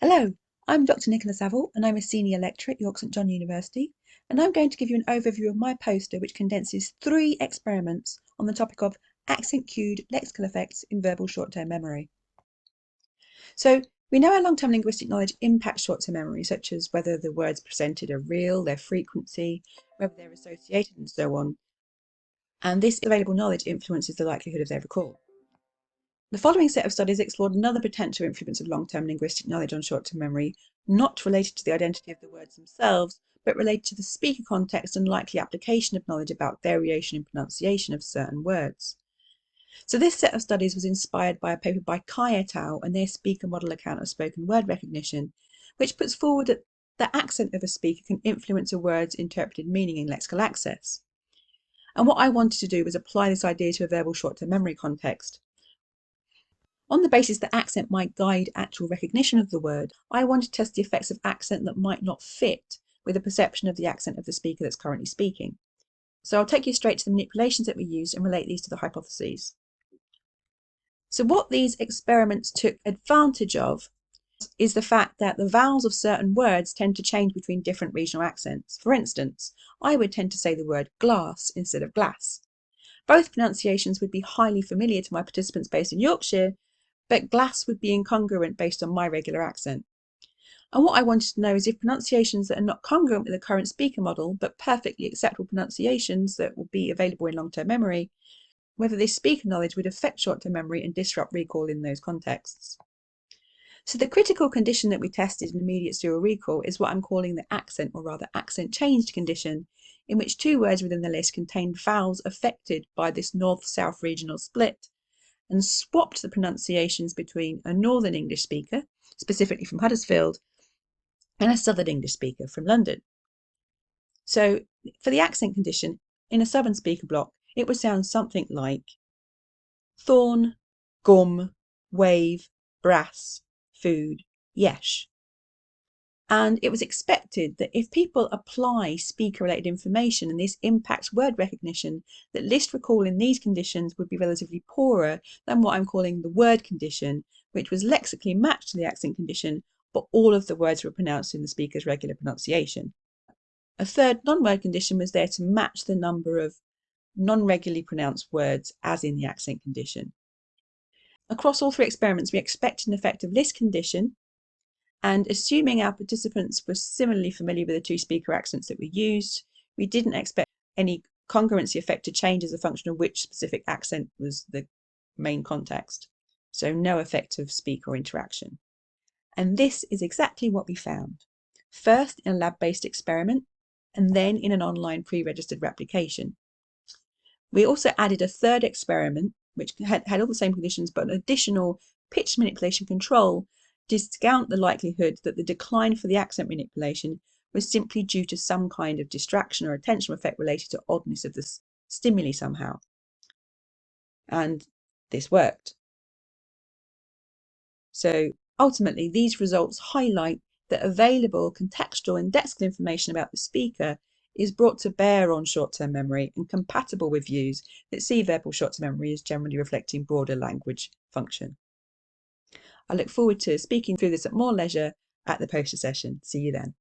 Hello, I'm Dr. Nicola Savill and I'm a senior lecturer at York St John University, and I'm going to give you an overview of my poster which condenses 3 experiments on the topic of accent-cued lexical effects in verbal short-term memory. So we know how long-term linguistic knowledge impacts short-term memory, such as whether the words presented are real, their frequency, whether they're associated and so on, and this available knowledge influences the likelihood of their recall. The following set of studies explored another potential influence of long-term linguistic knowledge on short-term memory, not related to the identity of the words themselves, but related to the speaker context and likely application of knowledge about variation in pronunciation of certain words. So this set of studies was inspired by a paper by Kai et al. And their speaker model account of spoken word recognition, which puts forward that the accent of a speaker can influence a word's interpreted meaning in lexical access. And what I wanted to do was apply this idea to a verbal short-term memory context. On the basis that accent might guide actual recognition of the word, I want to test the effects of accent that might not fit with the perception of the accent of the speaker that's currently speaking. So I'll take you straight to the manipulations that we used and relate these to the hypotheses. So what these experiments took advantage of is the fact that the vowels of certain words tend to change between different regional accents. For instance, I would tend to say the word glass instead of glass. Both pronunciations would be highly familiar to my participants based in Yorkshire, but glass would be incongruent based on my regular accent. And what I wanted to know is if pronunciations that are not congruent with the current speaker model, but perfectly acceptable pronunciations that will be available in long-term memory, whether this speaker knowledge would affect short-term memory and disrupt recall in those contexts. So the critical condition that we tested in immediate serial recall is what I'm calling the accent, or rather accent changed condition, in which 2 words within the list contained vowels affected by this north-south regional split, and swapped the pronunciations between a Northern English speaker, specifically from Huddersfield, and a Southern English speaker from London. So for the accent condition, in a Southern speaker block, it would sound something like thorn, gum, wave, brass, food, yesh. And it was expected that if people apply speaker-related information and this impacts word recognition, that list recall in these conditions would be relatively poorer than what I'm calling the word condition, which was lexically matched to the accent condition, but all of the words were pronounced in the speaker's regular pronunciation. A third non-word condition was there to match the number of non-regularly pronounced words as in the accent condition. Across all 3 experiments, we expected an effective list condition, and assuming our participants were similarly familiar with the 2 speaker accents that we used, we didn't expect any congruency effect to change as a function of which specific accent was the main context. So no effect of speaker interaction. And this is exactly what we found. First in a lab-based experiment, and then in an online pre-registered replication. We also added a third experiment, which had all the same conditions, but an additional pitch manipulation control to discount the likelihood that the decline for the accent manipulation was simply due to some kind of distraction or attentional effect related to oddness of the stimuli somehow. And this worked. So ultimately, these results highlight that available contextual and lexical information about the speaker is brought to bear on short-term memory and compatible with views that see verbal short-term memory as generally reflecting broader language function. I look forward to speaking through this at more leisure at the poster session. See you then.